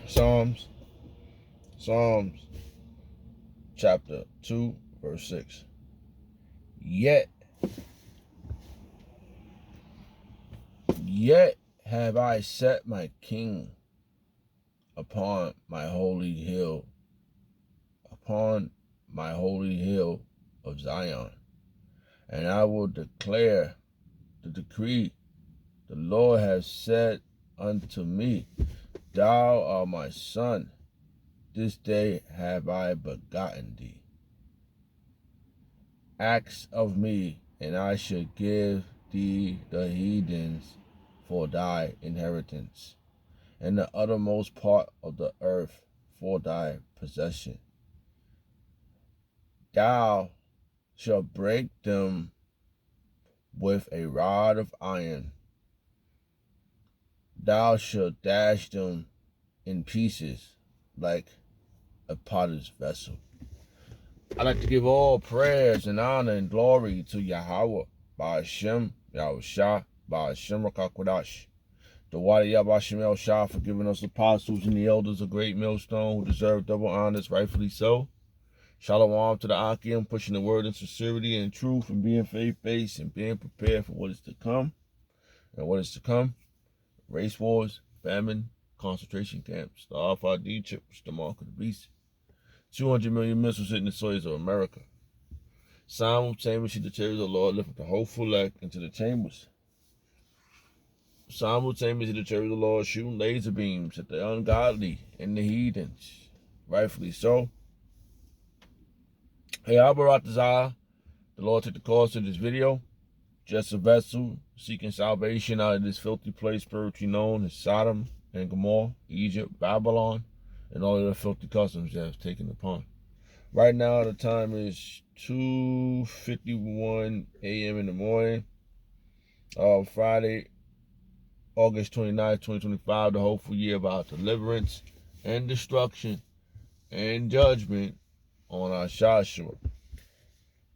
Psalms chapter 2, verse 6. Yet have I set my king upon my holy hill of Zion, and I will declare the decree. The Lord has said unto me, Thou art my son, this day have I begotten thee. Ask of me, and I shall give thee the heathens for thy inheritance, and the uttermost part of the earth for thy possession. Thou shalt break them with a rod of iron. Thou shalt dash them in pieces like a potter's vessel. I like to give all prayers and honor and glory to Yahweh, Ba'ashem, Yahushua, Ba'ashem Rakakwadash. The Wadi Yabashim El Shah for giving us apostles and the elders a great millstone who deserve double honors, rightfully so. Shalom to the Akim, pushing the word in sincerity and truth and being faith-based and being prepared for what is to come. And what is to come? Race wars, famine, concentration camps, the RFID chips, the mark of the beast. 200 million missiles hitting the soils of America. Simultaneously, the chariots of the Lord lift the hopeful elect into the chambers. Simultaneously, the chariots of the Lord shooting laser beams at the ungodly and the heathens. Rightfully so. Hey, Albaratazah, the Lord took the course of this video. Just a vessel seeking salvation out of this filthy place spiritually known as Sodom and Gomorrah, Egypt, Babylon, and all of the filthy customs that have taken upon. Right now, the time is 2:51 a.m. in the morning. Friday, August 29th, 2025, the hopeful year of our deliverance and destruction and judgment on our Shashua.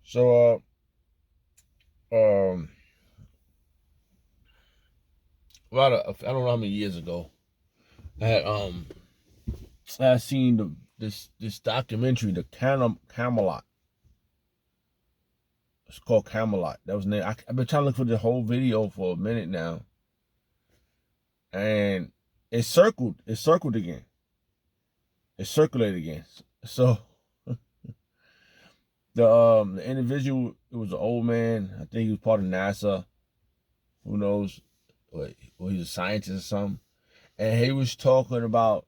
So, I don't know how many years ago, I had seen this documentary, the Camelot. It's called Camelot. That was the name. I've been trying to look for the whole video for a minute now, and it circulated again. It circulated again. So the individual, it was an old man. I think he was part of NASA. Who knows? Or he's a scientist or something. And he was talking about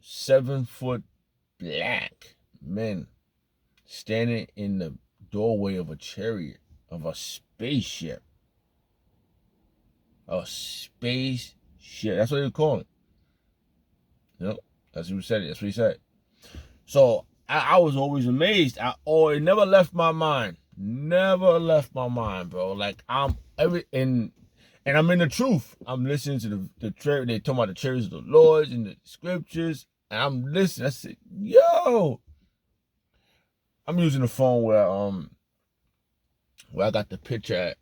7-foot black men standing in the doorway of a chariot, of a spaceship. A spaceship. That's what they were calling it. Yep. That's what he said. That's what he said. So I was always amazed. It never left my mind. Never left my mind, bro. Like and I'm in the truth. I'm listening to the chariot. They talking about the chariots of the Lord and the scriptures. And I'm listening. I said, yo. I'm using the phone where I got the picture at.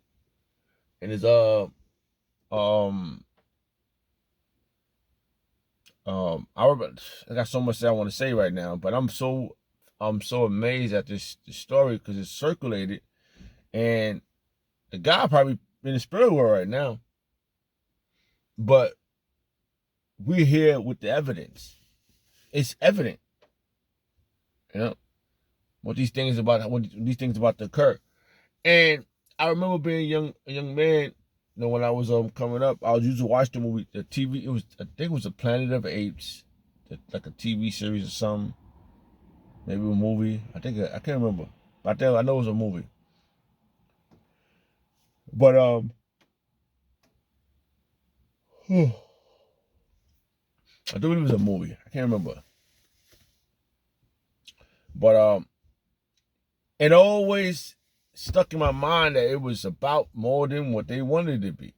And it's I got so much that I want to say right now, but I'm so amazed at this story because it's circulated, and the guy probably in the spirit world right now. But we're here with the evidence. It's evident, you know, what these things about to occur. And I remember being a young man. You know, when I was coming up, I was used to watch the movie, the TV. I think it was the Planet of the Apes, like a TV series or something. Maybe a movie. I can't remember. But I know it was a movie. But I think it was a movie. I can't remember. But it always stuck in my mind that it was about more than what they wanted it to be.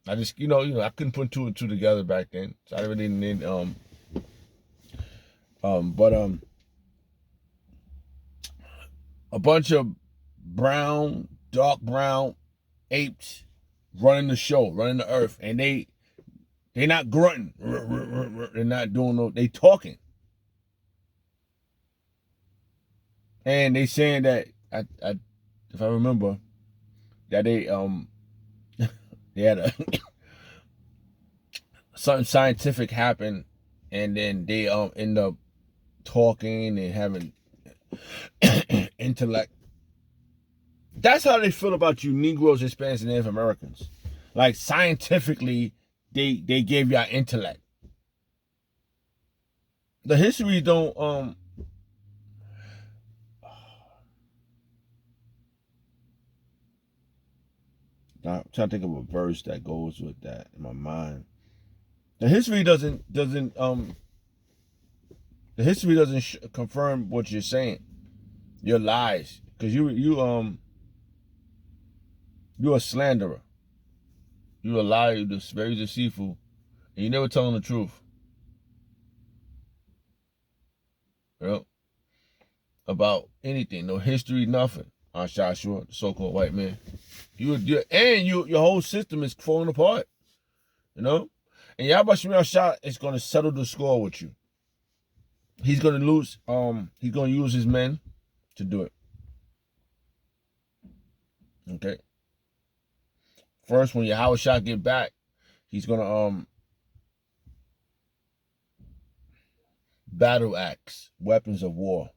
I just, I couldn't put two and two together back then. So I really didn't, a bunch of dark brown apes running the show, running the earth. And They're not grunting. They're not doing no. They talking. And they saying that if I remember, that they they had a something scientific happen, and then they end up talking and having intellect. That's how they feel about you Negroes, Hispanics, and Native Americans. Like scientifically, they gave y'all intellect. The history don't I'm trying to think of a verse that goes with that in my mind. The history doesn't confirm what you're saying. Your lies, because you're a slanderer. You're a liar. You're just very deceitful, and you never telling the truth. Yep. About anything, no history, nothing. On Joshua, the so-called white man, your whole system is falling apart. You know, and Yahweh Shemel Shah is going to settle the score with you. He's going to lose. He's going to use his men to do it. Okay. First, when Yahweh Shah get back, he's going to battle axe, weapons of war.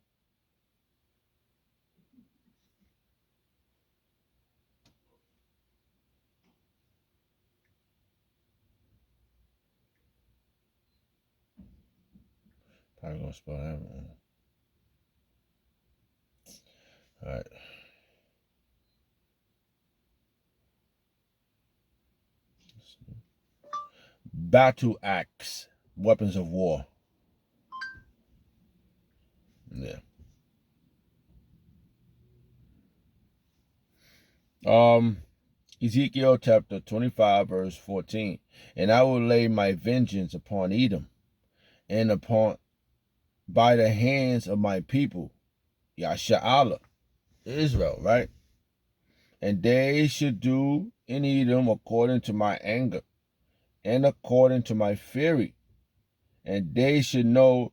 Probably gonna spell that wrong. All right. Battle axe, weapons of war. Yeah. Ezekiel chapter 25, verse 14. And I will lay my vengeance upon Edom, and by the hands of my people, Yasha'Allah, Israel, right? And they should do in Edom according to my anger, and according to my fury, and they should know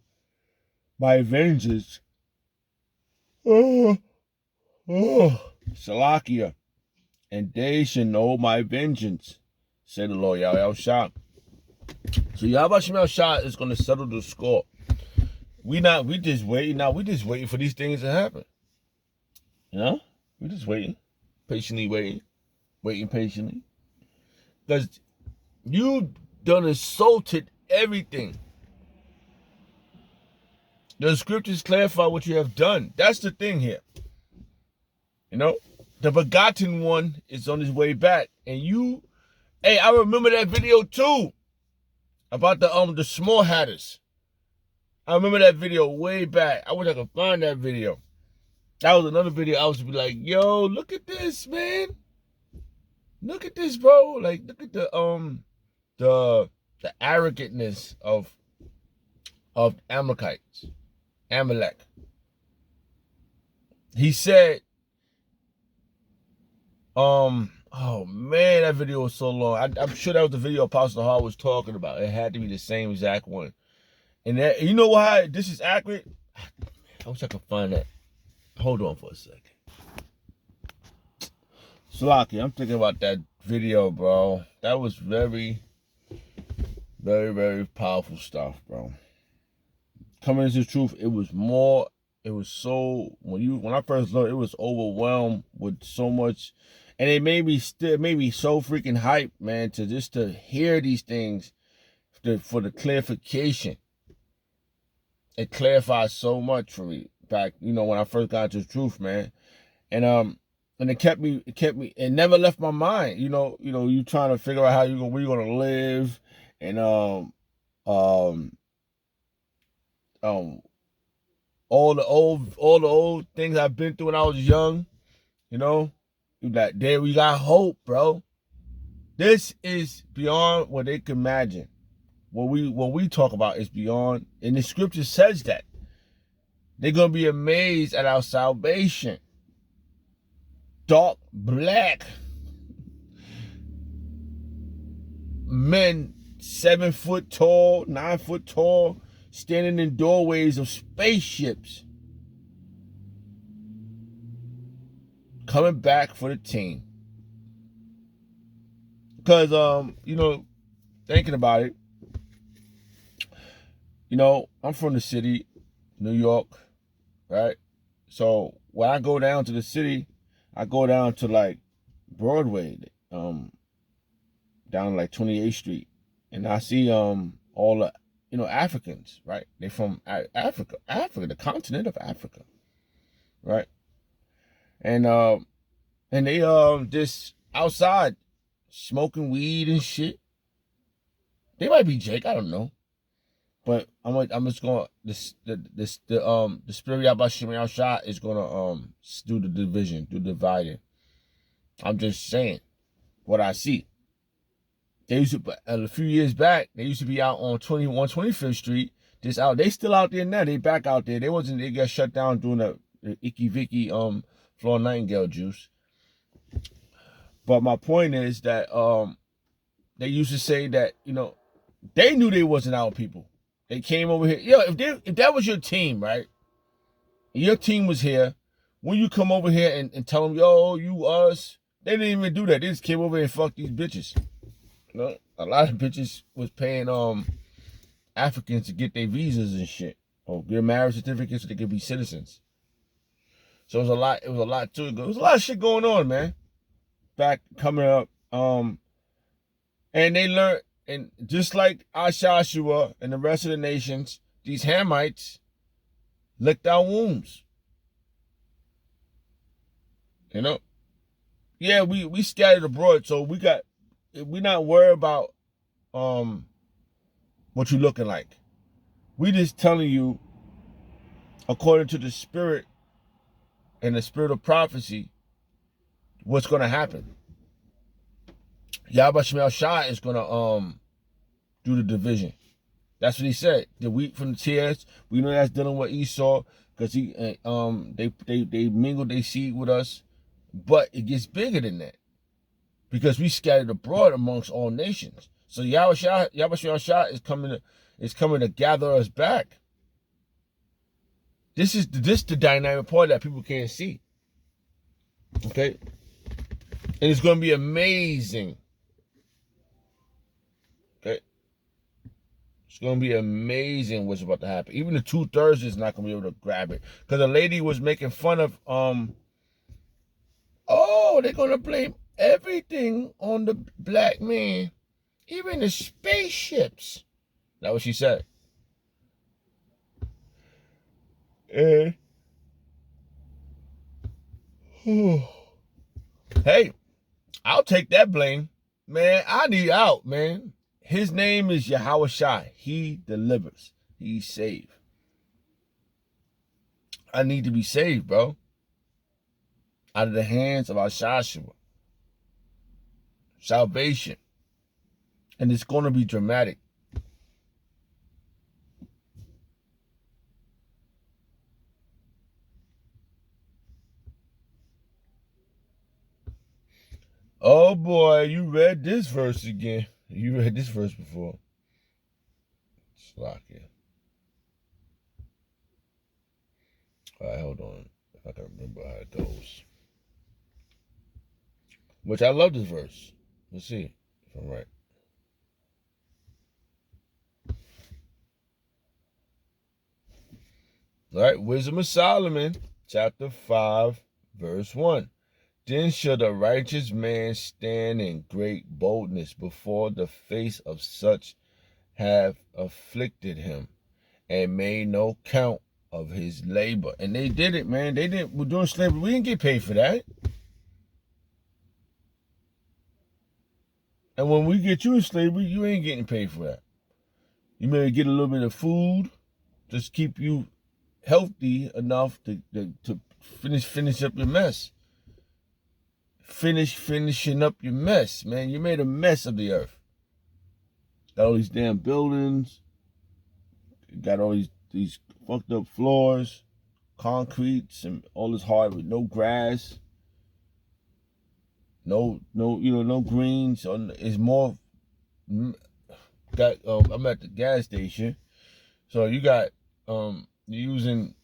my vengeance. Salakia. And they should know my vengeance, said the Lord Yahweh Shah. So Yahweh Shemel Shah is going to settle the score. We just waiting now. We just waiting for these things to happen. You know? We just waiting. Patiently waiting patiently. Because you done insulted everything. The scriptures clarify what you have done. That's the thing here. You know? The begotten one is on his way back. And hey, I remember that video too. About the small hatters. I remember that video way back. I wish I could find that video. That was another video I was be like, yo, look at this, man. Look at this, bro. Like, look at the arrogantness of Amalekites. Amalek. He said, oh man, that video was so long. I'm sure that was the video Apostle Hall was talking about. It had to be the same exact one. And that, you know why this is accurate? I wish I could find that. Hold on for a second. Salaki, I'm thinking about that video, bro. That was very, very, very powerful stuff, bro. Coming into the truth, it was so, when I first learned, it was overwhelmed with so much, and it made me so freaking hyped, man, to hear these things for the clarification. It clarified so much for me back, when I first got into the truth, man. And it kept me, it never left my mind. You trying to figure out where you're gonna live, and all the old things I've been through when I was young, that we got hope, bro. This is beyond what they can imagine. What we talk about is beyond, and the scripture says that. They're gonna be amazed at our salvation. Dark black men 7 foot tall, 9 foot tall, standing in doorways of spaceships, coming back for the team. Because, thinking about it, I'm from the city, New York, right? So when I go down to the city, I go down to like Broadway, down like 28th Street, and I see all the Africans, right? They're from Africa, the continent of Africa, right? And they just outside smoking weed and shit. They might be Jake, I don't know. But I'm just gonna the spirit of Yahweh Shah is gonna do the division, do dividing. I'm just saying what I see. They used to a few years back. They used to be out on 25th Street. Just out. They still out there now. They back out there. They got shut down doing the Icky Vicky Florida Nightingale juice. But my point is that they used to say that they knew they wasn't our people. They came over here. If that was your team, right? Your team was here. When you come over here and tell them, yo, you us, they didn't even do that. They just came over here and fucked these bitches. A lot of bitches was paying Africans to get their visas and shit, or get marriage certificates so they could be citizens. So it was a lot to it. There was a lot of shit going on, man. Back coming up. And they learned, and just like Ashashua and the rest of the nations, these Hamites licked our wounds. Yeah, we scattered abroad, so we not worried about what you looking like. We just telling you, according to the spirit and the spirit of prophecy, what's gonna happen. Yahweh Shemel Shah is gonna do the division. That's what he said. The wheat from the tares. We know that's dealing with Esau because they mingled their seed with us, but it gets bigger than that because we scattered abroad amongst all nations. So Yahweh Shemel Shah is coming to gather us back. This is the dynamic part that people can't see. Okay, and it's gonna be amazing. Okay. It's going to be amazing what's about to happen. Even the 2/3 is not going to be able to grab it. Because a lady was making fun of, they're going to blame everything on the black man. Even the spaceships. That's what she said. And, hey, I'll take that blame. Man, I need out, man. His name is Yahweh Shai. He delivers. He saves. I need to be saved, bro. Out of the hands of our Joshua. Salvation. And it's going to be dramatic. Oh boy, you read this verse again. You read this verse before. Slack it. Alright, hold on. If I can remember how it goes. Which I love this verse. Let's see if I'm right. Alright, Wisdom of Solomon, chapter 5, verse 1. Then shall the righteous man stand in great boldness before the face of such have afflicted him, and made no count of his labor. And they did it, man. We're doing slavery. We didn't get paid for that. And when we get you in slavery, you ain't getting paid for that. You may get a little bit of food, just keep you healthy enough to finish up your mess. Finishing up your mess, man. You made a mess of the earth. Got all these damn buildings. Got all these fucked up floors, concretes, and all this hardwood. No grass. No greens. It's more. I'm at the gas station. So you got you're using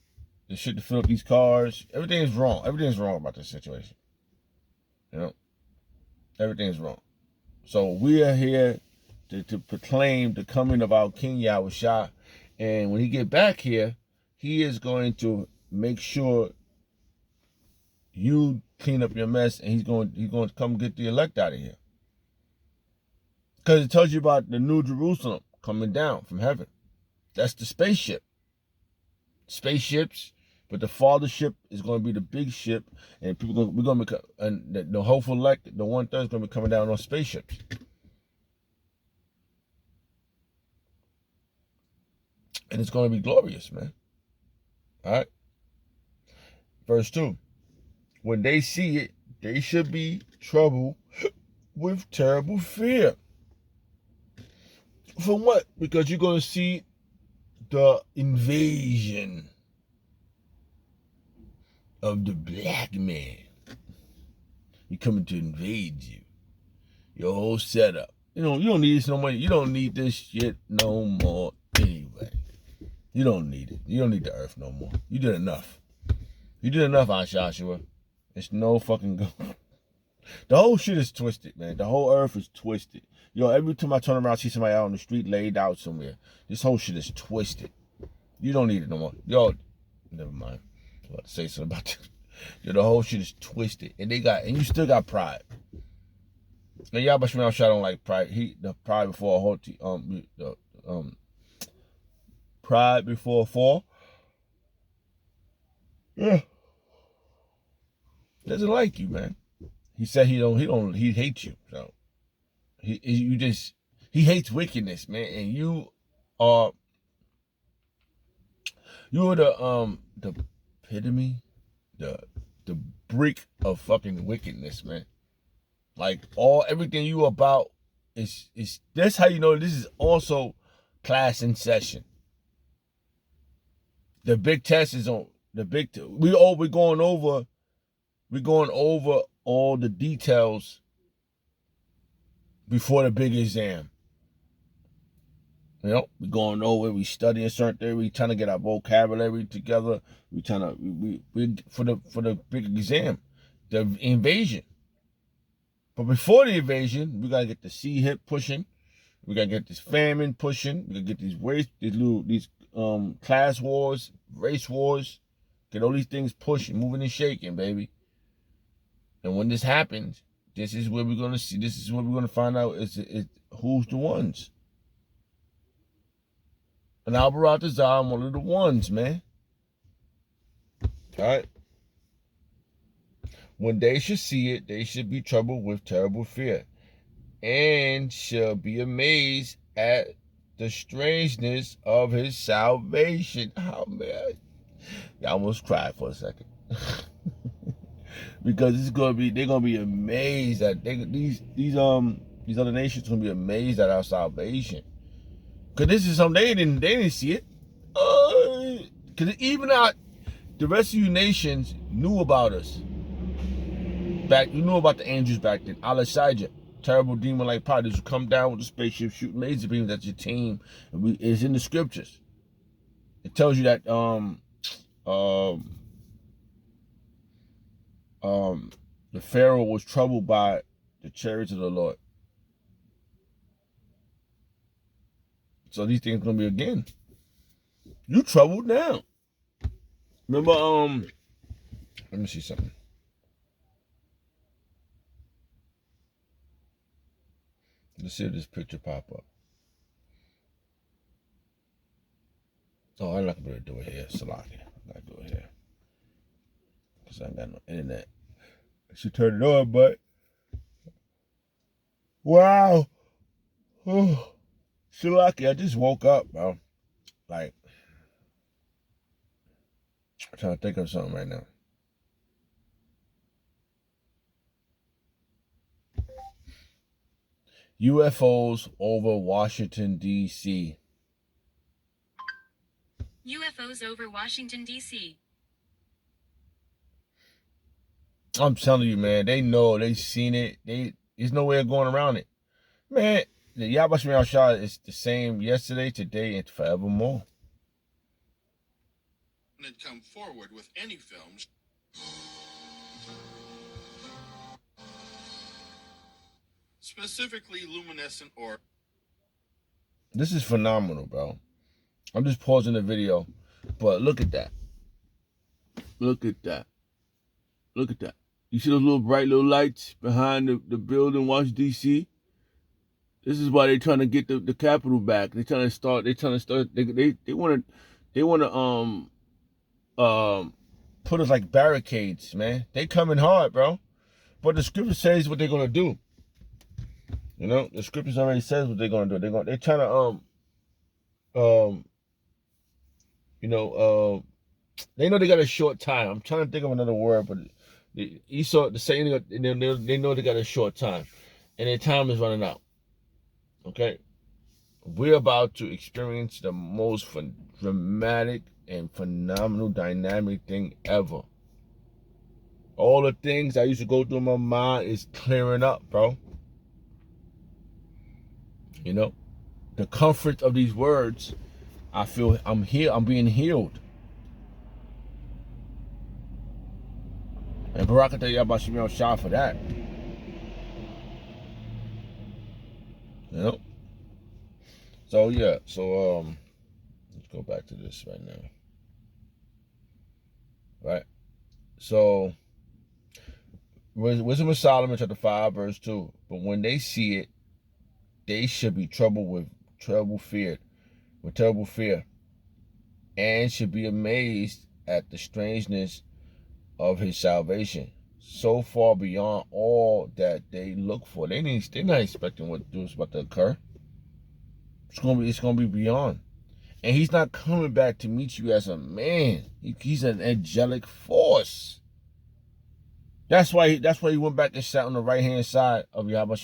the shit to fill up these cars. Everything's wrong. Everything's wrong about this situation. You know, everything's wrong. So we are here to proclaim the coming of our King Yahushua. And when he get back here, he is going to make sure you clean up your mess, and he's going to come get the elect out of here. Because it tells you about the New Jerusalem coming down from heaven. That's the spaceship. Spaceships, but the fathership is going to be the big ship, and we're going to be, and the hopeful elect, the 1/3 is going to be coming down on spaceships. And it's going to be glorious, man. All right. Verse 2. When they see it, they should be troubled with terrible fear. For what? Because you're going to see the invasion of the black man. He's coming to invade you. Your whole setup. You don't need this no more. You don't need this shit no more anyway. You don't need it. You don't need the earth no more. You did enough. You did enough, Aunt Joshua. It's no fucking go. The whole shit is twisted, man. The whole earth is twisted. Yo, every time I turn around, see somebody out on the street laid out somewhere. This whole shit is twisted. You don't need it no more. Yo, never mind. I was about to say something about that. Yo, the whole shit is twisted. And you still got pride. And y'all but I don't like pride. The pride before a whole pride before a fall. Yeah. Doesn't like you, man. He said he hates you. So he hates wickedness, man. And you are the epitome, the brick of fucking wickedness, man. Like everything you about is that's how you know this is also class in session. The big test is on we're going over all the details before the big exam. You know, we're going over, we studying certain things, we trying to get our vocabulary together, we trying to we for the big exam, the invasion. But before the invasion, we gotta get the sea hip pushing, we gotta get this famine pushing, we gotta get these class wars, race wars, get all these things pushing, moving and shaking, baby. And when this happens, this is where we're gonna see. This is where we're gonna find out is who's the ones. And Albaratazar, I'm one of the ones, man. All right. When they should see it, they should be troubled with terrible fear, and shall be amazed at the strangeness of his salvation. Oh man, I almost cried for a second. Because they're gonna be amazed at these other nations gonna be amazed at our salvation. Cause this is something they didn't see it. Cause even the rest of you nations knew about us. You knew about the angels back then. Al-Ashijah, terrible demon like pilots who come down with the spaceship shooting laser beams at your team. It's in the scriptures. It tells you that the Pharaoh was troubled by the chariots of the Lord. So these things gonna be again. You troubled now. Remember, let me see something. Let's see if this picture pop up. Oh, I'm not gonna be able to do it here. Salaki. I'm not gonna do it here. Because I ain't got no internet. I should turn it on, but wow. Oh, Salaki, I just woke up, bro. Like, I'm trying to think of something right now. UFOs over Washington, D.C. UFOs over Washington, D.C. I'm telling you, man, they know, they seen it. There's no way of going around it. Man, the Yahweh Shemel Shah is the same yesterday, today, and forevermore. Come forward with any films specifically luminescent or This is phenomenal, bro. I'm just pausing the video, but look at that. Look at that. Look at that. You see those little bright little lights behind the building, Washington, D.C.? This is why they're trying to get the Capitol back. They want to put us like barricades, man. They coming hard, bro. But the scripture says what they're gonna do. You know, the scriptures already says what they're gonna do. They're trying to they know they got a short time. I'm trying to think of another word, but Esau, the saying, they know they got a short time, and their time is running out. Okay, we're about to experience the most dramatic and phenomenal dynamic thing ever. All the things I used to go through in my mind is clearing up, bro. You know, the comfort of these words, I feel I'm being healed. And Barakatah Yahweh Shemel Shah for that. You know? So yeah, let's go back to this right now. Right? So Wisdom of Solomon chapter 5, verse 2. But when they see it, they should be troubled with terrible fear, and should be amazed at the strangeness of his salvation, so far beyond all that they look for. They're not expecting what was about to occur. It's gonna be beyond. And he's not coming back to meet you as a man. He's an angelic force. That's why he went back and sat on the right hand side of Yahweh,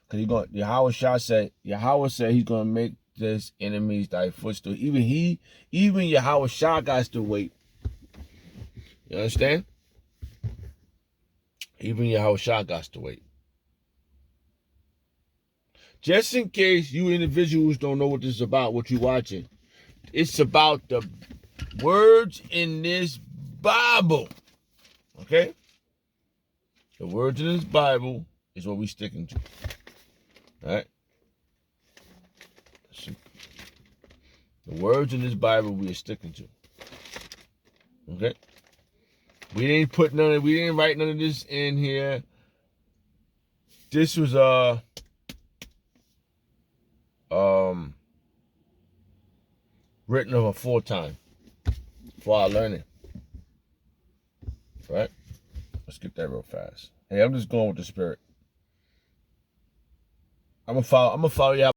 because Yahweh said he's gonna make this enemies thy footstool. Even Yahweh got to wait. You understand? Even Yahweh got to wait. Just in case you individuals don't know what this is about, what you're watching, it's about the words in this Bible. Okay? The words in this Bible is what we're sticking to. All right? The words in this Bible we are sticking to. Okay? We didn't write none of this in here. This was written over 4 times for our learning. Right? Let's get that real fast. Hey, I'm just going with the spirit. I'm gonna follow you.